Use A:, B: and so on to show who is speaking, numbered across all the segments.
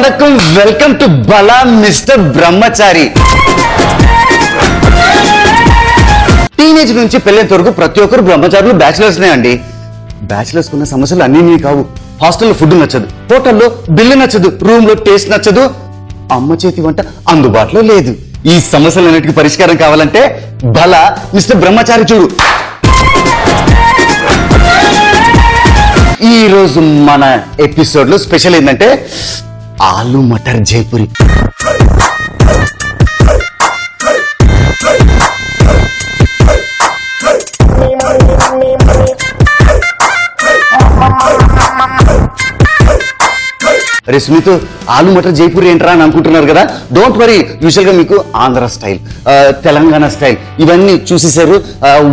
A: Vanakkam welcome to Bala mister Brahmachari. Teenage నుంచి పెళ్ళేంత వరకు ప్రతి ఒక్కరు బ్రహ్మచారులు బ్యాచిలర్స్నే అండి. బ్యాచిలర్స్ కున్న సమస్యలు అన్నీ కావు. హాస్టల్లో ఫుడ్ నచ్చదు, హోటల్లో బిల్లు నచ్చదు, రూమ్ లో టేస్ట్ నచ్చదు, అమ్మ చేతి వంట అందుబాటులో లేదు. ఈ సమస్యలన్నిటికీ పరిష్కారం కావాలంటే బలా మిస్టర్ బ్రహ్మచారి చూడు. ఈ రోజు మన ఎపిసోడ్ లో స్పెషల్ ఏంటంటే ఆలు మటర్ జైపూరి. అరే సునీతు, ఆలు మటర్ జైపూరి ఏంట్రా అని అనుకుంటున్నారు కదా. డోంట్ వరీ, యూజువల్ గా మీకు ఆంధ్ర స్టైల్, తెలంగాణ స్టైల్ ఇవన్నీ చూసేశారు,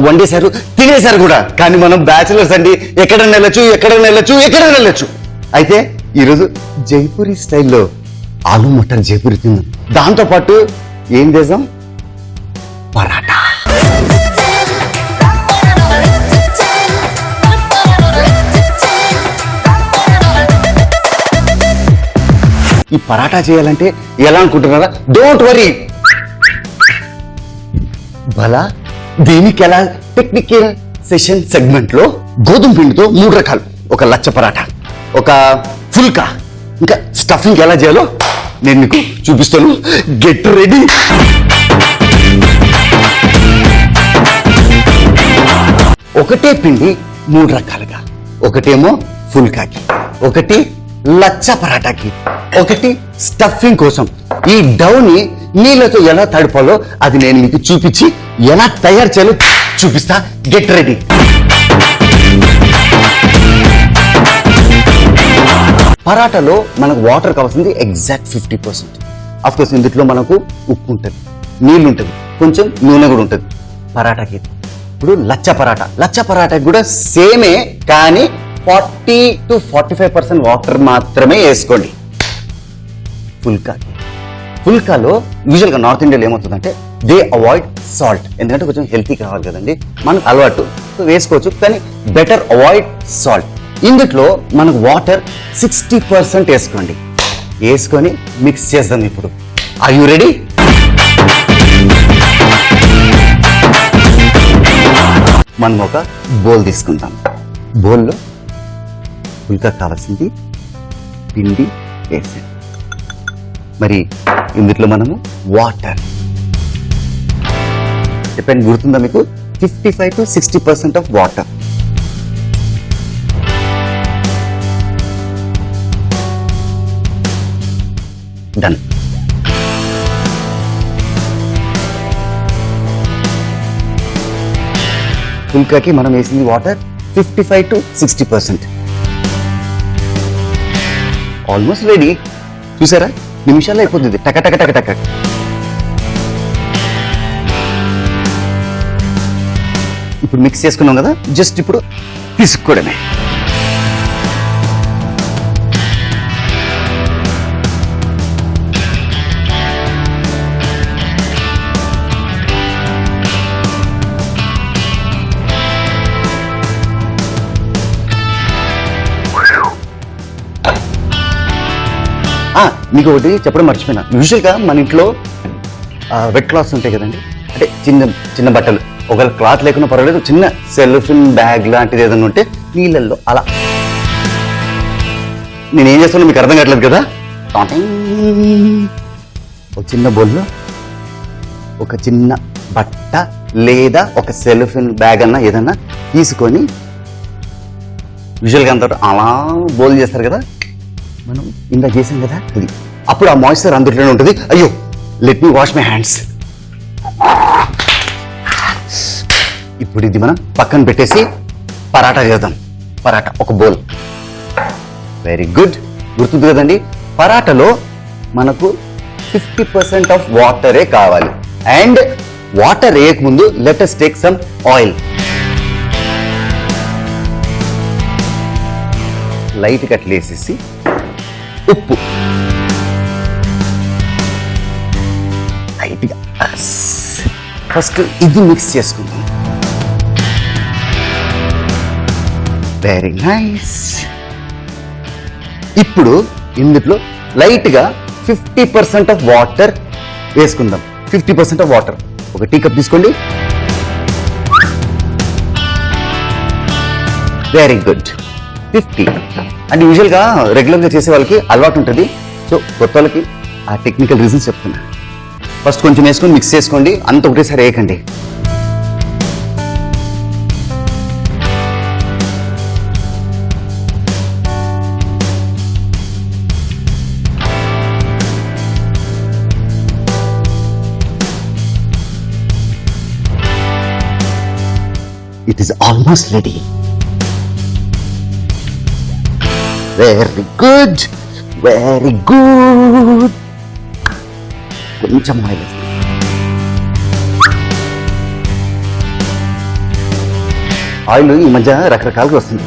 A: వండేశారు, తినేశారు కూడా. కానీ మనం బ్యాచిలర్స్ అండి, ఎక్కడైనా వెళ్ళొచ్చు. అయితే ఈరోజు జైపూరి స్టైల్లో ఆలు మటర్ జైపూరి తిందాం. దాంతో పాటు ఏం చేద్దాం, పరాటా. ఈ పరాటా చేయాలంటే ఎలా అనుకుంటున్నారా? డోంట్ వరీ, బలా దీనికి ఎలా టెక్నికల్ సెషన్ సెగ్మెంట్ లో గోధుమ పిండితో 3 రకాలు, ఒక లచ్చ పరాటా, ఒక ఫుల్కా, ఇంకా స్టఫింగ్ ఎలా చేయాలో నేను మీకు చూపిస్తాను. Get ready. ఒకటే పిండి 3 రకాలుగా, ఒకటేమో ఫుల్కాకి, ఒకటి లచ్చ పరాటాకి, ఒకటి స్టఫింగ్ కోసం. ఈ డౌని నీళ్ళతో ఎలా తడపాలో అది నేను మీకు చూపించి ఎలా తయారు చేయాలో చూపిస్తా. Get ready. పరాటాలో మనకు వాటర్ కావాల్సింది ఎగ్జాక్ట్ 50%. అఫ్ కోర్స్ ఇందులో మనకు ఉప్పు ఉంటుంది, నీళ్ళు ఉంటుంది, కొంచెం నూనె కూడా ఉంటుంది పరాటాకి. ఇప్పుడు లచ్చ పరాటాకి కూడా సేమే, కానీ 40 to 45% వాటర్ మాత్రమే వేసుకోండి. ఫుల్కాలో యూజువల్గా నార్త్ ఇండియాలో ఏమవుతుందంటే దే అవాయిడ్ సాల్ట్, ఎందుకంటే కొంచెం హెల్తీ కావాలి కదండి, మనకు అలవాటు వేసుకోవచ్చు, కానీ బెటర్ అవాయిడ్ సాల్ట్. ఇందులో మనకు వాటర్ 60% వేసుకోండి. వేసుకొని మిక్స్ చేద్దాం. ఇప్పుడు ఆర్ యు రెడీ? మనం ఒక బౌల్ తీసుకుంటాం. బౌల్లో ఫుల్కా కావాల్సింది పిండి వేసాం. మరి ఇందులో మనము వాటర్ చెప్పండి, గుర్తుందా మీకు? 55 to 60% ఆఫ్ వాటర్. డన్. ఫుల్కాకి మనం వేసింది వాటర్ 55 to 60%. Almost ready. చూసారా, నిమిషాల్లో అయిపోతుంది. టక టక టక టక. ఇప్పుడు మిక్స్ చేసుకున్నాం కదా, జస్ట్ ఇప్పుడు పిసుక్కోవడమే. మీకు ఒకటి చెప్పడం మర్చిపోయినా, యూజువల్గా మన ఇంట్లో వెట్ క్లాత్స్ ఉంటాయి కదండి, అంటే చిన్న చిన్న బట్టలు, ఒకవేళ క్లాత్ లేకుండా పర్వాలేదు, చిన్న సెల్ఫిన్ బ్యాగ్ లాంటిది ఏదైనా ఉంటే నీళ్ళల్లో అలా. నేనేం చేస్తానో మీకు అర్థం కావట్లేదు కదా. ఒక చిన్న బౌల్లో ఒక చిన్న బట్ట లేదా ఒక సెల్ఫిన్ బ్యాగ్ అన్నా ఏదన్నా తీసుకొని, యూజువల్గా అంతా అలా బౌల్ చేస్తారు కదా, మనం ఇందా చేసాం కదా అది. అప్పుడు ఆ మాయిశ్చర్ అందులోనే ఉంటుంది. అయ్యో, let me wash my hands. ఇప్పుడు ఇది మనం పక్కన పెట్టేసి పరాటా చేద్దాం. పరాటా ఒక బౌల్. Very good. గుర్తుంది కదండి, పరాటాలో మనకు 50% ఆఫ్ వాటరే కావాలి. అండ్ వాటర్ వేయకముందు let us take some oil. Light గా అట్లా వేసేసి ఉప్పు లైట్గా ఫస్ట్ ఇది మిక్స్ చేసుకుందాం. Very nice. ఇప్పుడు ఇందులో లైట్గా 50% ఆఫ్ వాటర్ వేసుకుందాం. 50% ఆఫ్ వాటర్. ఒక టీ కప్ తీసుకోండి. Very good. 50. అండ్ యూజువల్గా రెగ్యులర్గా చేసే వాళ్ళకి అలవాటు ఉంటుంది. సో కొత్త వాళ్ళకి ఆ టెక్నికల్ రీజన్స్ చెప్తున్నా. ఫస్ట్ కొంచెం వేసుకొని మిక్స్ చేసుకోండి, అంత ఒకటేసారి వేయకండి. It is almost ready. Very good. Very good. కొంచెం ఆయిల్ వేస్తాం. ఆయిల్ ఈ మధ్య రకరకాలుగా వస్తుంది.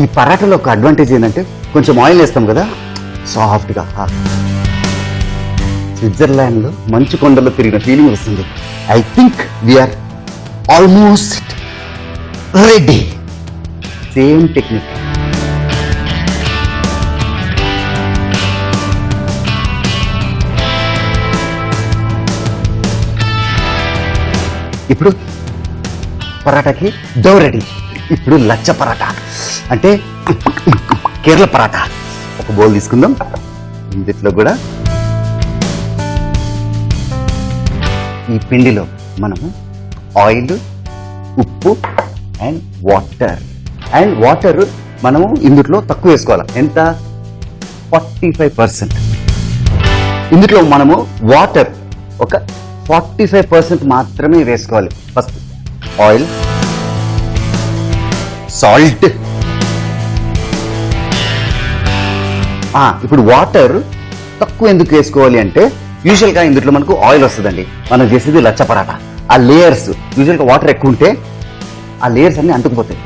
A: ఈ పరాటాలో ఒక అడ్వాంటేజ్ ఏంటంటే కొంచెం ఆయిల్ వేస్తాం కదా, సాఫ్ట్గా. స్విట్జర్లాండ్లో మంచు కొండల్లో తిరిగిన ఫీలింగ్ వస్తుంది. I think we're almost ready. Same technique. ఇప్పుడు పరాటాకి డో రెడీ. ఇప్పుడు లచ్చ పరాటా అంటే కేరళ పరాటా. ఒక బౌల్ తీసుకుందాం. ఇందులో కూడా ఈ పిండిలో మనము ఆయిల్, ఉప్పు అండ్ వాటర్. అండ్ వాటర్ మనము ఇందులో తక్కువ వేసుకోవాలి. ఎంత? 45%. ఇందులో మనము వాటర్ ఒక 45% మాత్రమే వేసుకోవాలి. First oil, salt. ఇప్పుడు వాటర్ తక్కువ ఎందుకు వేసుకోవాలి అంటే యూజువల్గా ఇందులో మనకు ఆయిల్ వస్తుందండి. మనం చేసేది లచ్చ పరాటా. ఆ లేయర్స్ యూజువల్గా వాటర్ ఎక్కువ ఉంటే ఆ లేయర్స్ అన్ని అంటుకుపోతాయి.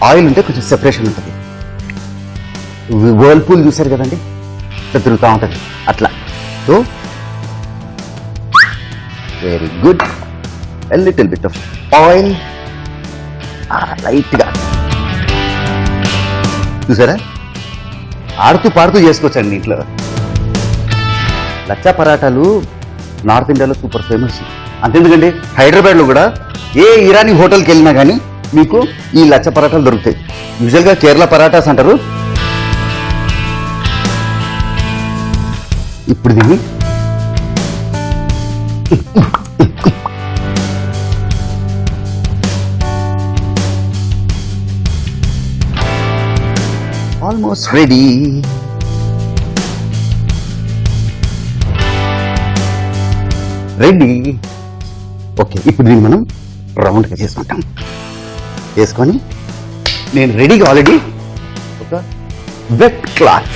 A: ఆయిల్ ఉంటే కొంచెం సెపరేషన్ ఉంటుంది. వర్ల్పూల్ చూసారు కదండి, ఇట్లా తిరుగుతూ ఉంటుంది అట్లా. So very good. a little bit of oil, లైట్గా. చూసారా, ఆడుతూ పాడుతూ చేసుకోవచ్చండి ఇంట్లో. లచ్చా పరాటాలు నార్త్ ఇండియాలో సూపర్ ఫేమస్. అంతెందుకండి, హైదరాబాద్లో కూడా ఏ ఇరానీ హోటల్కి వెళ్ళినా కానీ మీకు ఈ లచ్చా పరాటాలు దొరుకుతాయి. యూజువల్గా కేరళ పరాటాస్ అంటారు. ఇప్పుడు దీన్ని ఆల్మోస్ట్ రెడీ. రెడీ. ఓకే, ఇప్పుడు దీన్ని మనం రౌండ్గా చేసుకుంటాం. చేసుకొని నేను రెడీగా ఆల్రెడీ ఒక వెట్ క్లాత్,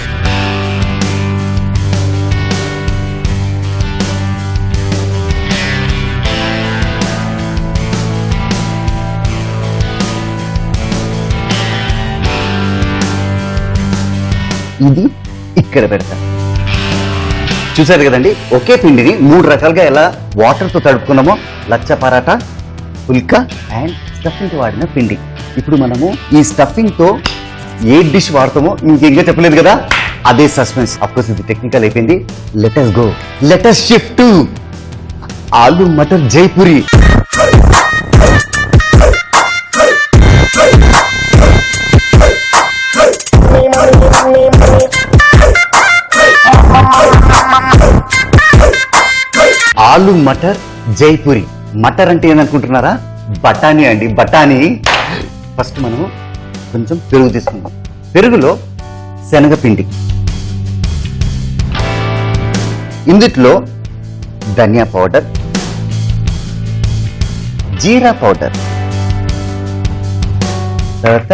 A: ఇది ఇక్కడ పెడతాను. చూసారు కదండి, ఒకే పిండిని 3 రకాలుగా ఎలా వాటర్తో తడుపుకున్నామో లచ్చా పరాటా, పుల్కా అండ్ స్టఫింగ్కి వాడిన పిండి. ఇప్పుడు మనము ఈ స్టఫింగ్తో ఏ డిష్ వాడతామో ఇంకేంగా చెప్పలేదు కదా, అదే సస్పెన్స్. అఫ్కోర్స్ ఇది టెక్నికల్ అయిపోయింది. Let's go. Let's shift to aloo matar Jaipuri. ఆలు మటర్ జైపూరి. మటర్ అంటే ఏమనుకుంటున్నారా? బఠానీ అండి, బఠానీ. ఫస్ట్ మనము కొంచెం పెరుగు తీసుకుందాం. పెరుగులో శనగపిండి, ఇందులో ధనియా పౌడర్, జీరా పౌడర్, తర్వాత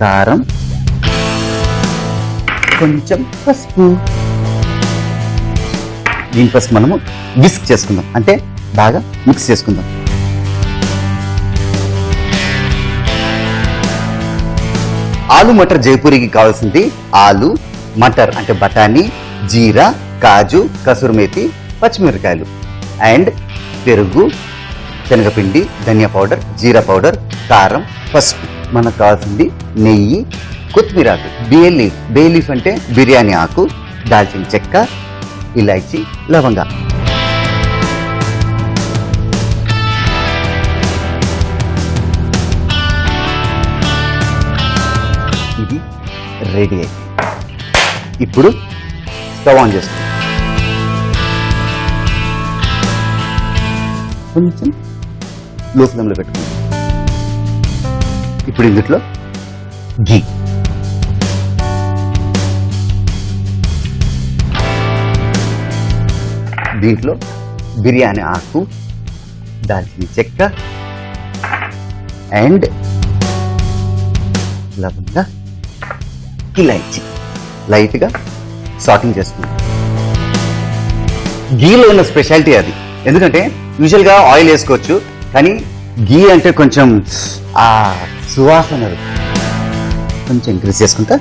A: కారం, కొంచెం పసుపు. దీని ఫస్ట్ మనము విస్క్ చేసుకుందాం, అంటే బాగా మిక్స్ చేసుకుందాం. ఆలు మటర్ జైపూరికి కావాల్సింది ఆలు, మటర్ అంటే బఠానీ, జీరా, కాజు, కసూరి మేతి, పచ్చిమిరకాయలు అండ్ పెరుగు, శనగపిండి, ధనియా పౌడర్, జీరా పౌడర్, కారం, పసుపు. మనకు కావాల్సింది నెయ్యి కొత్తిమీర ఆకు, బే లీఫ్ అంటే బిర్యానీ ఆకు, దాల్చిన చెక్క, ఇలాచి, లవంగా. ఇది రెడీ అయింది. ఇప్పుడు స్టవ్ ఆన్ చేసుకోండి. కొంచెం లో ఫ్లేమ్లో పెట్టుకోండి. ఇప్పుడు ఇందులో ఘీ, దీంట్లో బిర్యానీ ఆకు, దాల్చిన చెక్క అండ్ లవంగా, ఇలాచి లైట్గా సాటింగ్ చేసుకుంటాం. గీలో ఉన్న స్పెషాలిటీ అది. ఎందుకంటే యూజువల్గా ఆయిల్ వేసుకోవచ్చు, కానీ గీ అంటే కొంచెం ఆ సువాసన కొంచెం ఇంక్రీజ్ చేసుకుంటా.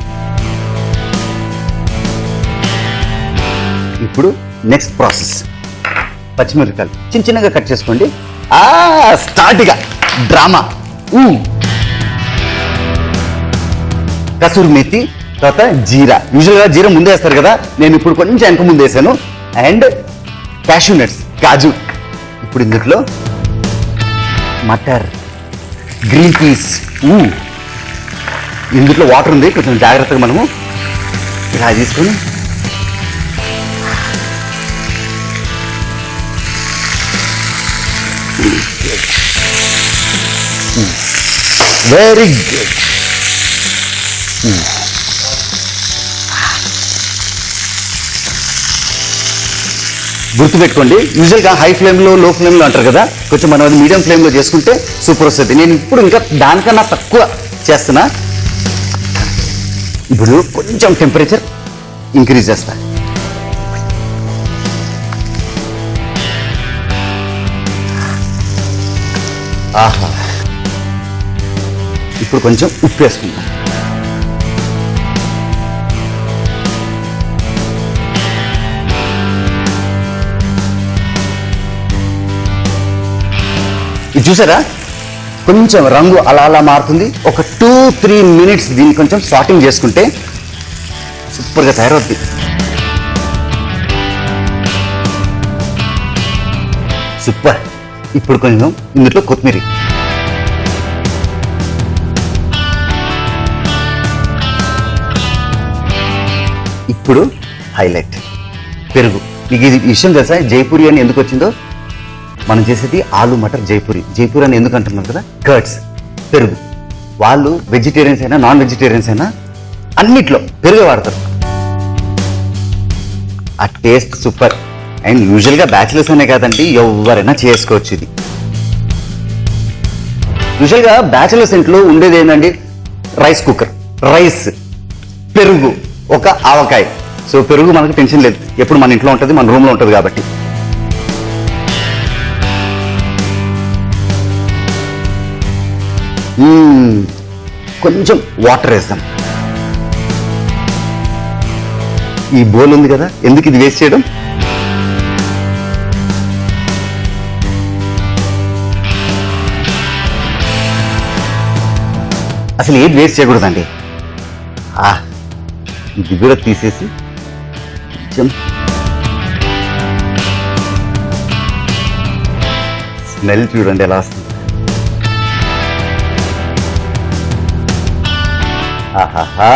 A: ఇప్పుడు నెక్స్ట్ ప్రాసెస్, పచ్చిమిరపకాయలు చిన్న చిన్నగా కట్ చేసుకోండి. స్టార్ట్గా డ్రామా. కసూరి మెత్తి, తర్వాత జీరా. యూజువల్గా జీరా ముందే వేస్తారు కదా, నేను ఇప్పుడు కొంచెం వెనక ముందు వేసాను. అండ్ క్యాష్యూ నట్స్, కాజు. ఇప్పుడు ఇందులో మటర్, గ్రీన్ పీస్. ఇందులో వాటర్ ఉంది, కొంచెం జాగ్రత్తగా మనము ఇలా తీసుకొని వెరీ గుడ్. గుర్తుపెట్టుకోండి, యూజువల్గా హై ఫ్లేమ్లో లో ఫ్లేమ్లో అంటారు కదా, కొంచెం మనం అది మీడియం ఫ్లేమ్లో చేసుకుంటే సూపర్ వస్తుంది. నేను ఇప్పుడు ఇంకా దానికన్నా తక్కువ చేస్తున్నా. ఇప్పుడు కొంచెం టెంపరేచర్ ఇంక్రీజ్ చేస్తా. ఆహా, ఇప్పుడు కొంచెం ఉప్పు వేసుకుందాం. ఇది చూసారా, కొంచెం రంగు అలా అలా మారుతుంది. ఒక 2-3 మినిట్స్ దీన్ని కొంచెం సాటింగ్ చేసుకుంటే సూపర్గా తయారవుతుంది. సూపర్. ఇప్పుడు కొంచెం ఇందులో కొత్తిమీర, ఇప్పుడు హైలైట్ పెరుగు. మీకు ఇది విషయం తెలుసా, జైపూరి అని ఎందుకు వచ్చిందో? మనం చేసేది ఆలు మటర్ జైపూరి. జైపూరి అని ఎందుకు అంటున్నారు కదా, కర్డ్స్, పెరుగు. వాళ్ళు వెజిటేరియన్స్ అయినా నాన్ వెజిటేరియన్స్ అయినా అన్నిట్లో పెరుగు వాడతారు. ఆ టేస్ట్ సూపర్. అండ్ యూజువల్గా బ్యాచిలర్స్ అనే కాదండి, ఎవరైనా చేసుకోవచ్చు ఇది. యూజువల్గా బ్యాచిలర్స్ ఇంట్లో ఉండేది ఏంటండి, రైస్ కుక్కర్, రైస్, పెరుగు, ఒక ఆవకాయ. సో పెరుగు మనకు టెన్షన్ లేదు, ఎప్పుడు మన ఇంట్లో ఉంటుంది, మన రూమ్లో ఉంటుంది కాబట్టి. కొంచెం వాటర్ వేస్తాం. ఈ బౌల్ ఉంది కదా, ఎందుకు ఇది వేస్ట్ చేయడం? అసలు ఏది వేస్ట్ చేయకూడదండి. ఇది కూడా తీసేసి కొంచెం స్మెల్ చూడండి ఎలా వస్తుంది. ఆహాహా,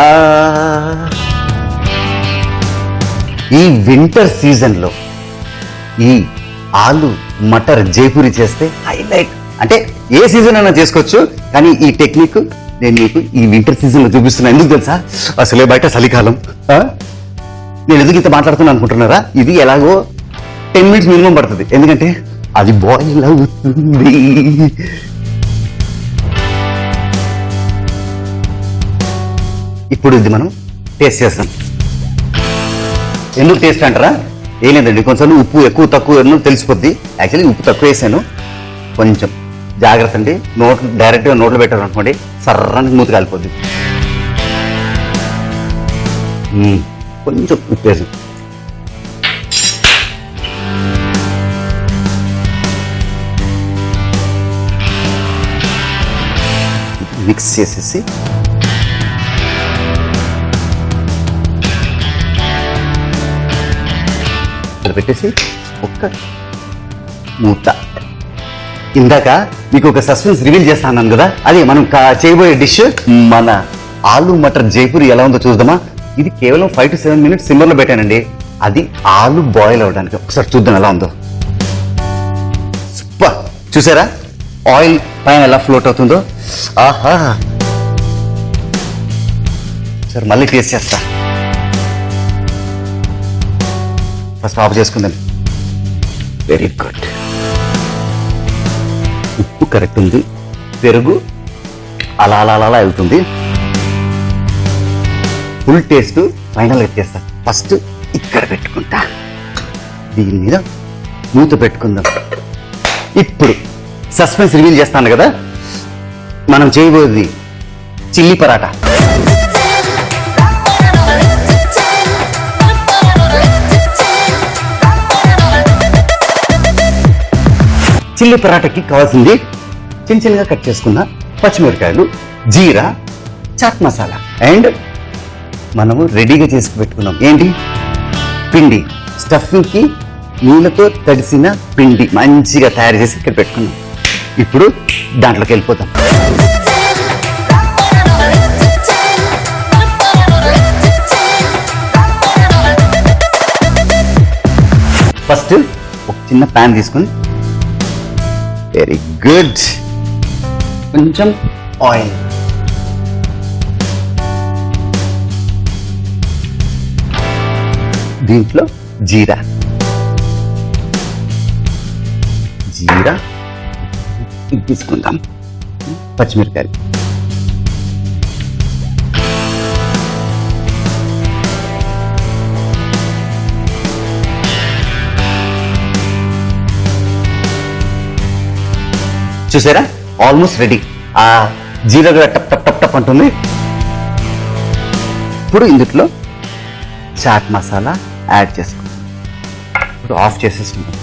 A: ఈ వింటర్ సీజన్లో ఈ ఆలు మటర్ జైపూరి చేస్తే హైలైట్. అంటే ఏ సీజన్ అయినా చేసుకోవచ్చు, కానీ ఈ టెక్నిక్ నేను మీకు ఈ వింటర్ సీజన్లో చూపిస్తున్నా. ఎందుకు తెలుసా, అసలే బయట చలికాలం. నేను ఎందుకు ఇంత మాట్లాడుతున్నాను అనుకుంటున్నారా? ఇది ఎలాగో 10 మినిట్స్ మినిమం పడుతుంది, ఎందుకంటే అది బాయిల్ అవుతుంది. ఇప్పుడు ఇది మనం టేస్ట్ చేస్తాం. ఎందుకు టేస్ట్ అంటారా? ఏం లేదండి, కొంచెం ఉప్పు ఎక్కువ తక్కువ తెలిసిపోద్ది. యాక్చువల్లీ ఉప్పు తక్కువ వేసాను. కొంచెం జాగ్రత్త అండి, డైరెక్ట్గా నోట్లో పెట్టారు అనుకోండి, సర్రానికి మూతి కాలిపోద్ది. కొంచెం ఉప్పు వేసాం. మిక్స్ చేసేసి ఇట్లా పెట్టేసి ఒక్క మూత. ఇందాక మీకు ఒక సస్పెన్స్ రివీల్ చేస్తాను కదా, అది మనం చేయబోయే డిష్ మన ఆలు మటర్ జైపూరి. ఎలా ఉందో చూద్దామా. ఇది కేవలం 5 to 7 minutes సిమ్మర్లో పెట్టానండి. అది ఆలు బాయిల్ అవడానికి. ఒకసారి చూద్దాం ఎలా ఉందో. సూపర్. చూసారా ఆయిల్ పైన ఎలా ఫ్లోట్ అవుతుందో. ఆహా, సరే మళ్ళీ టేస్ట్ చేస్తా. ఫస్ట్ ఆఫ్ చేసుకుందాం. Very good. ఉప్పు కరెక్ట్ ఉంది, పెరుగు అలా అలా అలా వెళ్తుంది. ఫుల్ టేస్ట్ ఫైనల్ చేస్తా. ఫస్ట్ ఇక్కడ పెట్టుకుంటా, దీని మీద మూత పెట్టుకుందాం. ఇప్పుడు సస్పెన్స్ రివీల్ చేస్తాను కదా, మనం చేయబోయేది చిల్లీ పరాటా. చిల్లీ పరాటాకి కావాల్సింది చిన్న చిన్నగా కట్ చేసుకున్న పచ్చిమిరకాయలు, జీరా, చాట్ మసాలా అండ్ మనము రెడీగా చేసి పెట్టుకున్నాం ఏంటి, పిండి. స్టఫింగ్కి నీళ్ళతో తడిసిన పిండి మంచిగా తయారు చేసి ఇక్కడ పెట్టుకున్నాం. ఇప్పుడు దాంట్లోకి వెళ్ళిపోతాం. ఫస్ట్ ఒక చిన్న ప్యాన్ తీసుకుని, వెరీ గుడ్, కొంచెం ఆయిల్, దీంట్లో జీరా ఇది తీసుకుందాం, పచ్చిమిరకాయలు, చూసారా ఆల్మోస్ట్ రెడీ. ఆ జీరా కూడా టప్ టప్ టప్ టప్ అంటుంది. ఇప్పుడు ఇందులో చాట్ మసాలా యాడ్ చేసుకుందాం. ఇప్పుడు ఆఫ్ చేసేసుకుందాం.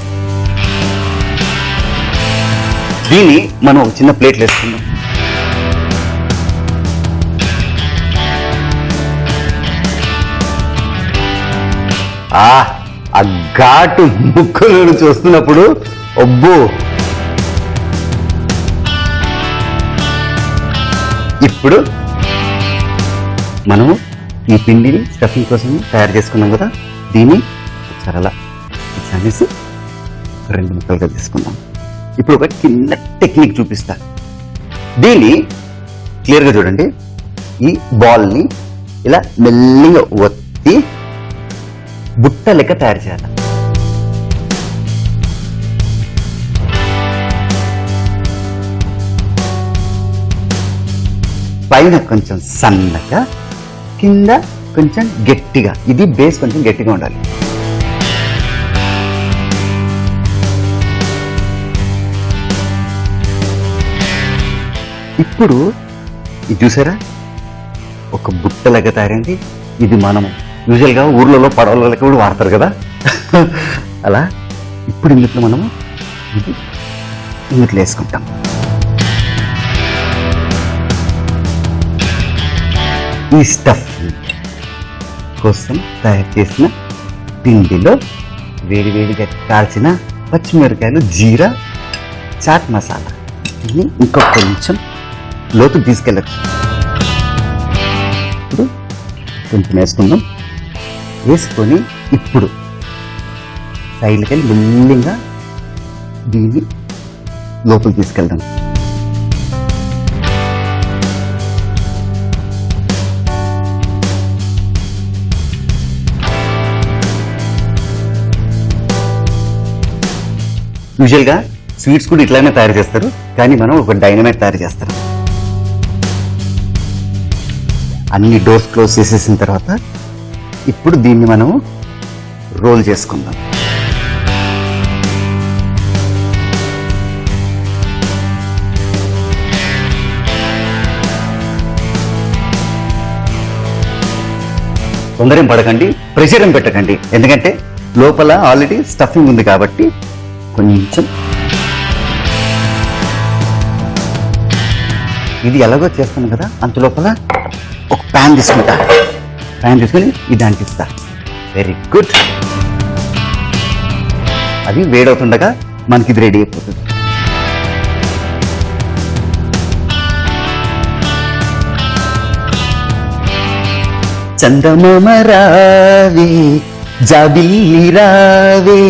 A: దీన్ని మనం ఒక చిన్న ప్లేట్లు వేసుకుందాం. ఆ ఘాటు ముక్కలు చూస్తున్నప్పుడు అబ్బో. ఇప్పుడు మనము ఈ పిండిని స్టఫింగ్ కోసం తయారు చేసుకున్నాం కదా, దీన్ని ఒకసారి అలా అనేసి 2 ముక్కలుగా తీసుకుందాం. ఇప్పుడు ఒక చిన్న టెక్నిక్ చూపిస్తా. దీన్ని క్లియర్గా చూడండి. ఈ బాల్ని ఇలా మెల్లిగా ఒత్తి బుట్ట లెక్క తయారు చేయాలి. పైన కొంచెం సన్నగా, కింద కొంచెం గట్టిగా. ఇది బేస్ కొంచెం గట్టిగా ఉండాలి. ఇప్పుడు ఇది చూసారా ఒక బుట్టలాగా తయారైంది. ఇది మనం యూజువల్గా ఊర్లలో పడవలకి కూడా వాడతారు కదా అలా. ఇప్పుడు ఇందులో మనము ఇది ఇందులో వేసుకుంటాం. ఈ స్టఫ్ కోసం తయారు చేసిన పిండిలో వేడివేడిగా కాల్చిన పచ్చిమిరకాయలు, జీరా, చాట్ మసాలా, ఇది ఇంకో కొంచెం లోతు తీసుకెళ్ళచ్చు. ఇప్పుడు కొంచెం వేసుకుందాం. వేసుకొని ఇప్పుడు సైడ్కి వెళ్ళి మెల్లిగా దీన్ని లోపలికి తీసుకెళ్దాం. యూజువల్గా స్వీట్స్ కూడా ఇట్లానే తయారు చేస్తారు, కానీ మనం ఒక డైనమైట్ తయారు చేస్తారు. అన్ని డోర్స్ క్లోజ్ చేసేసిన తర్వాత ఇప్పుడు దీన్ని మనం రోల్ చేసుకుందాం. తొందర ఏం పడకండి, ప్రెషర్ ఏం పెట్టకండి, ఎందుకంటే లోపల ఆల్రెడీ స్టఫింగ్ ఉంది కాబట్టి. కొంచెం ఇది ఎలాగో చేస్తాను కదా, అంతలోపల ఒక ప్యాన్ తీసుకుంటా. ప్యాన్ తీసుకొని ఇది అంటిస్తా. Very good. అది వేడవుతుండగా మనకి ఇది రెడీ అయిపోతుంది. చందమామ రావే జాబిల్లి రావే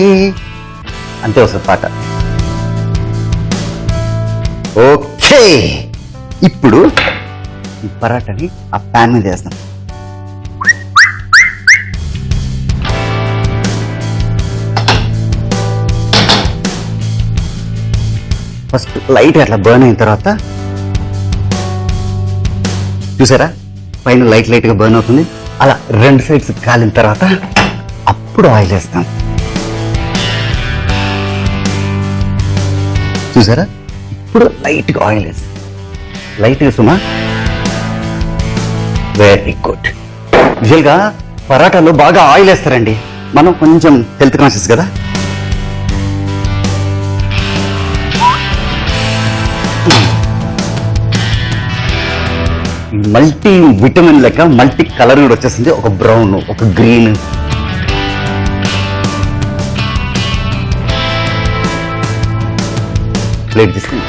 A: అంతే వస్తుంది పాట. ఓకే, ఇప్పుడు ఈ పరాటాని ఆ ప్యాన్ మీద వేస్తాం. ఫస్ట్ లైట్ అట్లా బర్న్ అయిన తర్వాత చూసారా పైన లైట్ గా బర్న్ అవుతుంది. అలా 2 సైడ్స్ కాలిన తర్వాత అప్పుడు ఆయిల్ వేస్తాం. చూసారా ఇప్పుడు లైట్గా ఆయిల్ వేస్తాం. లైట్గా సుమా, వెరీ గుడ్. యూజువల్గా పరాటాలో బాగా ఆయిల్ వేస్తారండి. మనం కొంచెం హెల్త్ కాన్షియస్ కదా. మల్టీ విటమిన్ లెక్క మల్టీ కలర్ కూడా వచ్చేసింది. ఒక బ్రౌన్, ఒక గ్రీన్. ప్లేట్ తీసుకుని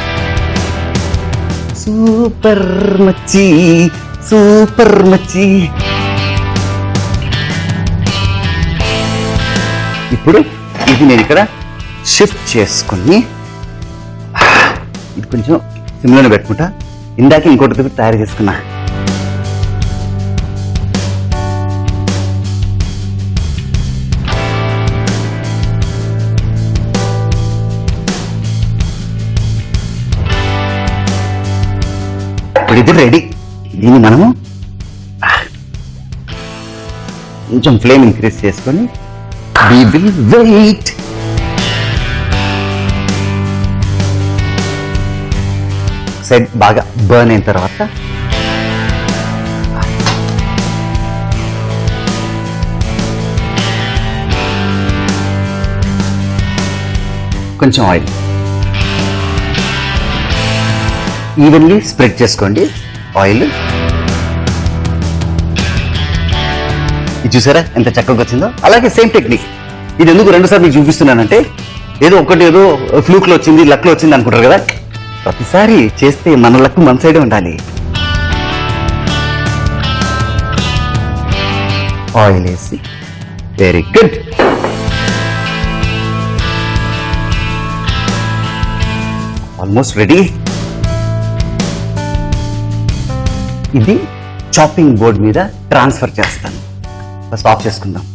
A: సూపర్ మచ్చి, సూపర్ మచ్చి. ఇప్పుడు ఇది నేను ఇక్కడ షిఫ్ట్ చేసుకుని ఇది కొంచెం సిమ్లోనే పెట్టుకుంటా. ఇందాక ఇంకోటి తయారు చేసుకున్నా. ఇప్పుడు ఇది రెడీ. దీన్ని మనము కొంచెం ఫ్లేమ్ ఇంక్రీజ్ చేసుకొని we will wait. సైడ్ బాగా బర్న్ అయిన తర్వాత కొంచెం ఆయిల్ ఈవెన్లీ స్ప్రెడ్ చేసుకోండి. ఆయిల్ ఇది చూసారా ఎంత చక్కగా వచ్చిందో. అలాగే సేమ్ టెక్నిక్. ఇది ఎందుకు 2 సార్లు మీకు చూపిస్తున్నానంటే ఏదో ఫ్లూక్లో వచ్చింది, లక్లో వచ్చింది అనుకుంటారు కదా. ప్రతిసారి చేస్తే మన లక్ మన సైడే ఉండాలి. ఆయిల్ వేసి వెరీ గుడ్. Almost ready. ఇది చాపింగ్ బోర్డ్ మీద ట్రాన్స్ఫర్ చేస్తాను. ఫస్ట్ ఆఫ్ చేసుకుందాం.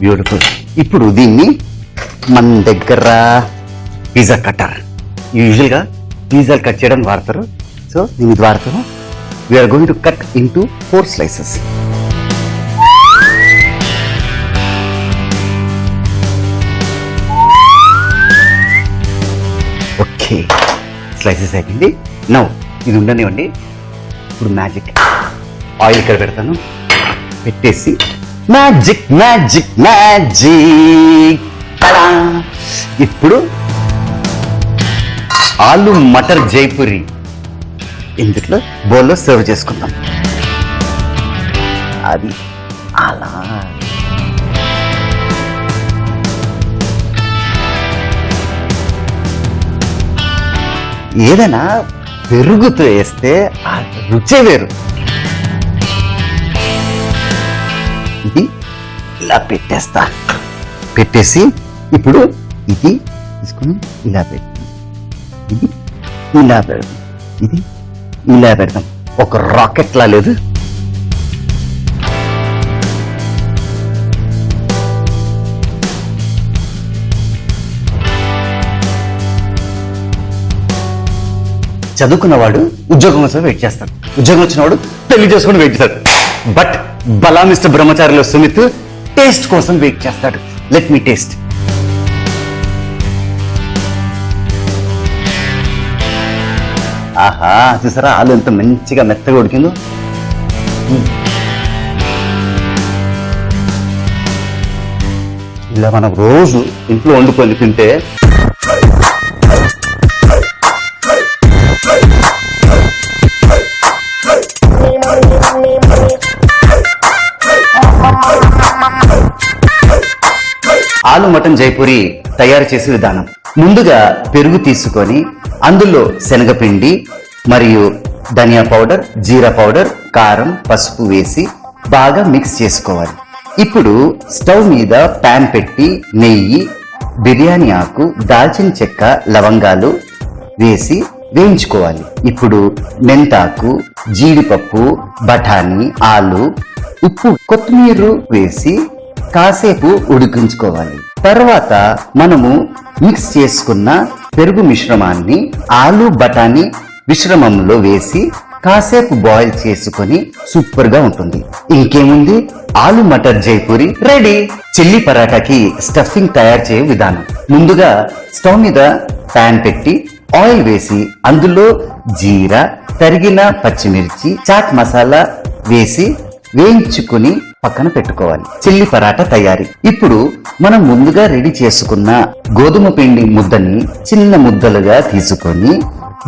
A: బ్యూటిఫుల్. ఇప్పుడు దీన్ని మన దగ్గర పిజ్జా కట్టర్, యూజువల్గా పిజ్జాలు కట్ చేయడానికి వాడతారు. సో దీన్ని వాడతాను. We're going to cut into 4 slices. Okay, slices అయిపోయింది. నౌ ఇది ఉండనివ్వండి. ఇప్పుడు మ్యాజిక్ ఆయిల్ ఇక్కడ పెడతాను. పెట్టేసి మ్యాజిక్ మ్యాజిక్ మ్యాజిక్. ఇప్పుడు ఆలు మటర్ జైపూరి ఇందులో బౌల్లో సర్వ్ చేసుకుందాం. అది అలా ఏదైనా పెరుగుతో వేస్తే ఆ రుచే వేరు. ఇది ఇలా పెట్టేసి ఇప్పుడు ఇది తీసుకుని ఇలా పెడతాం. ఇది ఇలా పెడతాం. ఇది ఇలా పెడతాం. ఒక రాకెట్ లా లేదు. చదువుకున్నవాడు ఉద్యోగం కోసం వెయిట్ చేస్తాడు. ఉద్యోగం వచ్చినవాడు పెళ్లి చేసుకుని వెయిట్ చేస్తాడు. But Bala mister బ్రహ్మచారిలో Sumit taste కోసం వెయిట్ చేస్తాడు. Let me taste. ఆహా, చూసారా ఆలు ఎంత మంచిగా మెత్తగా ఉడికిందో. ఇలా మనం రోజు ఇంట్లో వండుకొని తింటే ఆలు మటన్ జైపూరి తయారు చేసే విధానం. ముందుగా పెరుగు తీసుకొని అందులో శనగపిండి మరియు ధనియా పౌడర్, జీరా పౌడర్, కారం, పసుపు వేసి బాగా మిక్స్ చేసుకోవాలి. ఇప్పుడు స్టవ్ మీద ప్యాన్ పెట్టి నెయ్యి, బిర్యానీ ఆకు, దాల్చిన చెక్క, లవంగాలు వేసి వేయించుకోవాలి. ఇప్పుడు మెంతాకు, జీడిపప్పు, బఠానీ, ఆలు, ఉప్పు, కొత్తిమీర వేసి కాసేపు ఉడికించుకోవాలి. తర్వాత మనము మిక్స్ చేసుకున్న పెరుగు మిశ్రమాన్ని ఆలు బఠానీ మిశ్రమంలో వేసి కాసేపు బాయిల్ చేసుకొని సూపర్ గా ఉంటుంది. ఇంకేముంది, ఆలు matar Jaipuri ready. Chilli పరాటాకి stuffing తయారు చేయ విధానం. ముందుగా స్టవ్ మీద ప్యాన్ పెట్టి ఆయిల్ వేసి అందులో జీరా, తరిగిన పచ్చిమిర్చి, చాట్ మసాలా వేసి వేయించుకుని పక్కన పెట్టుకోవాలి. చిల్లీ పరాటా తయారీ. ఇప్పుడు మనం ముందుగా రెడీ చేసుకున్న గోధుమ పిండి ముద్దని చిన్న ముద్దలుగా తీసుకొని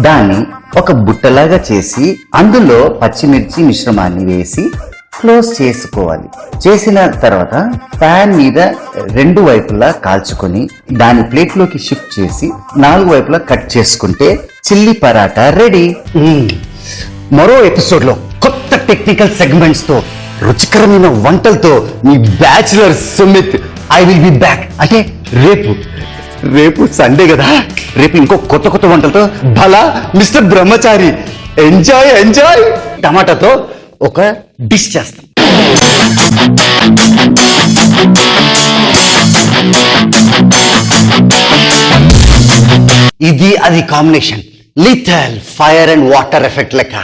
A: దాన్ని ఒక బుట్టలాగా చేసి అందులో పచ్చిమిర్చి మిశ్రమాన్ని వేసి క్లోజ్ చేసుకోవాలి. చేసిన తర్వాత ప్యాన్ మీద 2 వైపులా కాల్చుకొని దాని ప్లేట్లోకి షిఫ్ట్ చేసి 4 వైపులా కట్ చేసుకుంటే చిల్లీ పరాటా రెడీ. మరో ఎపిసోడ్ లో కొత్త టెక్నికల్ సెగ్మెంట్స్ తో, రుచికరమైన వంటలతో మీ bachelor Sumit I will be back. అంటే రేపు సండే కదా, రేపు ఇంకో కొత్త వంటలతో భలా మిస్టర్ బ్రహ్మచారి. ఎంజాయ్. టమాటాతో ఒక డిష్ చేస్తాం. ఇది అది combination, little fire and water effect లెక్క.